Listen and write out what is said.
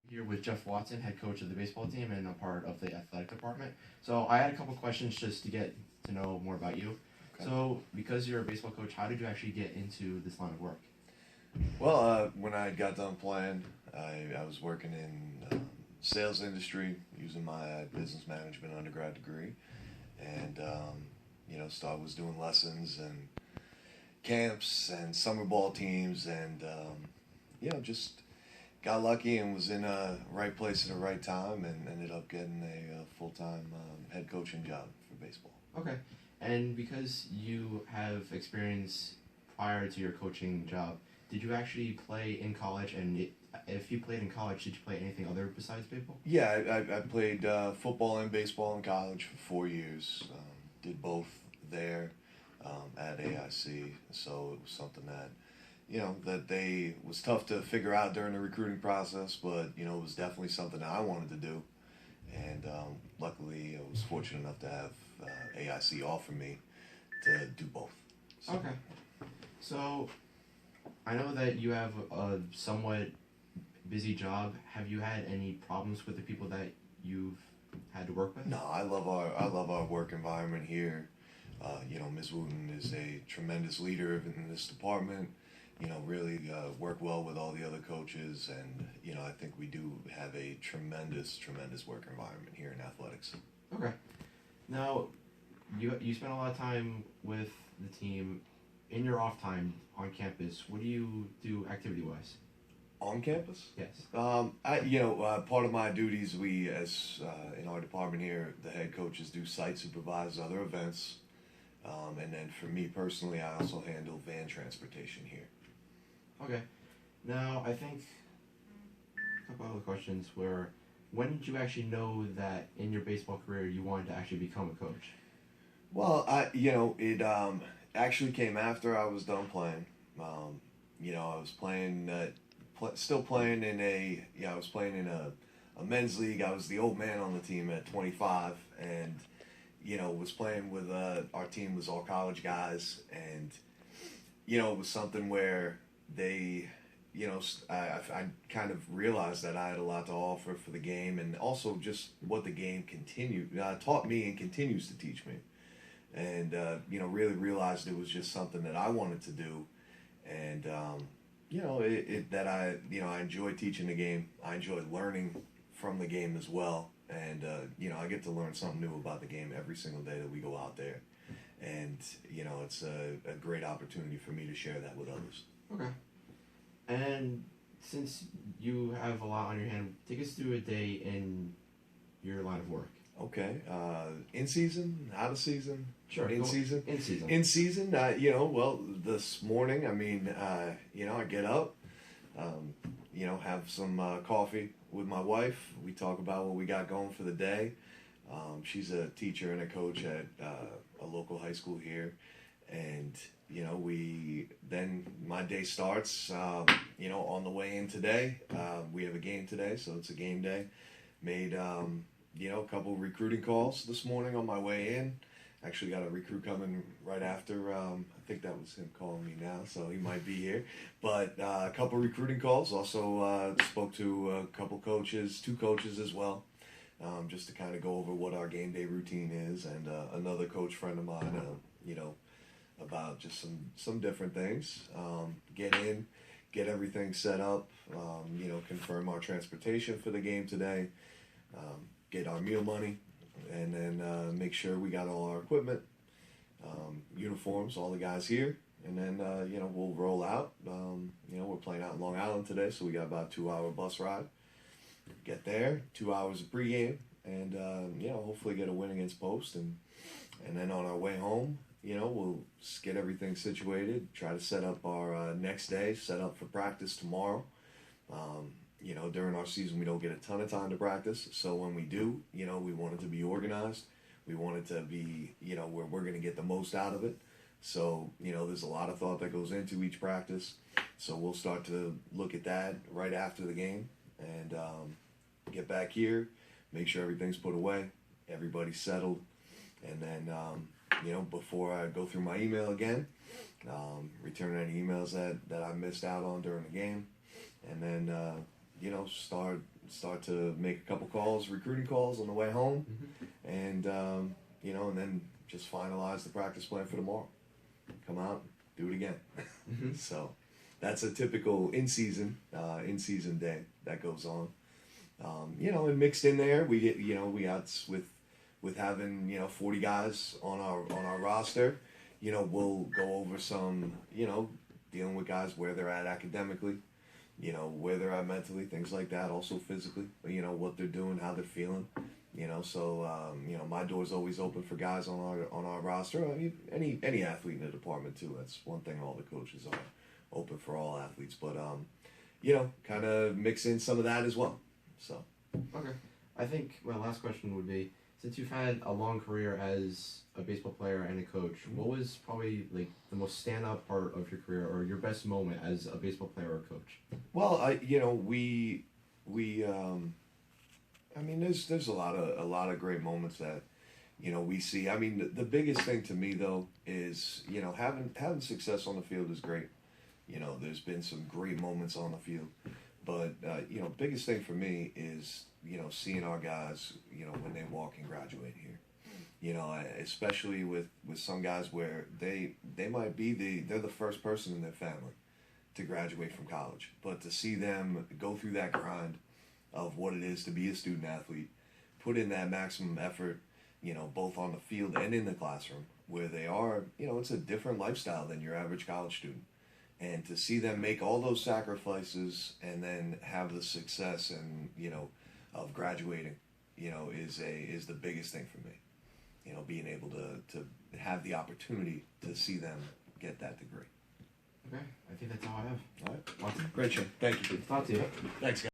Here with Jeff Watson, head coach of the baseball team and a part of the athletic department. So I had a couple questions just to get to know more about you. Okay. So because you're a baseball coach, how did you actually get into this line of work? Well, when I got done playing, I was working in sales industry using my business management undergrad degree, and was doing lessons and camps and summer ball teams, and just got lucky and was in a right place at the right time, and ended up getting a full time head coaching job for baseball. Okay. And because you have experience prior to your coaching job, did you actually play in college? And if you played in college, did you play anything other besides baseball? Yeah, I played football and baseball in college for 4 years. Did both there at AIC, so it was something that that they was tough to figure out during the recruiting process, but it was definitely something that I wanted to do, and luckily I was fortunate enough to have AIC offer me to do both. So, Okay. So I know that you have a somewhat busy job. Have you had any problems with the people that you've had to work with? No, I love our work environment here. Ms. Wooten is a tremendous leader in this department. Really work well with all the other coaches, and I think we do have a tremendous work environment here in athletics. Okay. Now, you spend a lot of time with the team. In your off time on campus, what do you do activity wise? On campus? Yes. Part of my duties, we as in our department here, the head coaches do site supervise other events, and then for me personally, I also handle van transportation here. Okay. Now, I think a couple other questions were, when did you actually know that in your baseball career you wanted to actually become a coach? Well, it actually came after I was done playing. I was playing, still playing in I was playing in a men's league. I was the old man on the team at 25, and was playing with our team was all college guys, and it was something where they. I kind of realized that I had a lot to offer for the game, and also just what the game taught me and continues to teach me. And really realized it was just something that I wanted to do, and I enjoy teaching the game. I enjoy learning from the game as well, and I get to learn something new about the game every single day that we go out there, and it's a great opportunity for me to share that with others. Okay. And since you have a lot on your hand, take us through a day in your line of work. Okay. In season, out of season. Sure. In season. In season. In season. Well, this morning, I get up, have some coffee with my wife. We talk about what we got going for the day. She's a teacher and a coach at a local high school here, and my day starts. On the way in today, we have a game today, so it's a game day. Made a couple recruiting calls this morning on my way in. Actually got a recruit coming right after. I think that was him calling me now, so he might be here. But a couple recruiting calls. Also spoke to a couple coaches, two coaches as well, just to kind of go over what our game day routine is, and another coach friend of mine, about just some different things. Get in, get everything set up, confirm our transportation for the game today, get our meal money, and then make sure we got all our equipment, uniforms, all the guys here, and then we'll roll out. We're playing out in Long Island today, so we got about a 2-hour bus ride. Get there, 2 hours of pregame, and hopefully get a win against Post, and then on our way home, we'll get everything situated, try to set up our next day, set up for practice tomorrow. During our season, we don't get a ton of time to practice. So when we do, we want it to be organized. We want it to be, where we're going to get the most out of it. So, there's a lot of thought that goes into each practice. So we'll start to look at that right after the game, and get back here, make sure everything's put away, everybody's settled. And then, before I go through my email again, return any emails that I missed out on during the game. And then, you know, start to make a couple calls, recruiting calls on the way home, and you know, and then just finalize the practice plan for tomorrow. Come out, do it again. So that's a typical in season day that goes on. You know, and mixed in there, we get, you know, we got with having, you know, 40 guys on our roster. You know, we'll go over some, you know, dealing with guys where they're at academically, you know, where they're at mentally, things like that. Also physically, you know, what they're doing, how they're feeling. You know, so you know, my door's always open for guys on our roster. I mean, any athlete in the department too. That's one thing. All the coaches are open for all athletes, but you know, kind of mix in some of that as well. So. Okay, I think my last question would be, since you've had a long career as a baseball player and a coach, what was probably like the most standout part of your career, or your best moment as a baseball player or coach? Well, you know, we I mean, there's a lot of great moments that, you know, we see. I mean, the biggest thing to me though is, you know, having success on the field is great. You know, there's been some great moments on the field, but you know, biggest thing for me is, you know, seeing our guys, you know, when they walk and graduate here. You know, especially with some guys where they might be they're the first person in their family to graduate from college, but to see them go through that grind of what it is to be a student athlete, put in that maximum effort, you know, both on the field and in the classroom, where they are, you know, it's a different lifestyle than your average college student. And to see them make all those sacrifices and then have the success and, you know, of graduating, you know, is the biggest thing for me. You know, being able to have the opportunity to see them get that degree. Okay, I think that's all I have. All right. Awesome. Great show. Thank you. Good to talk to you. Thanks, guys.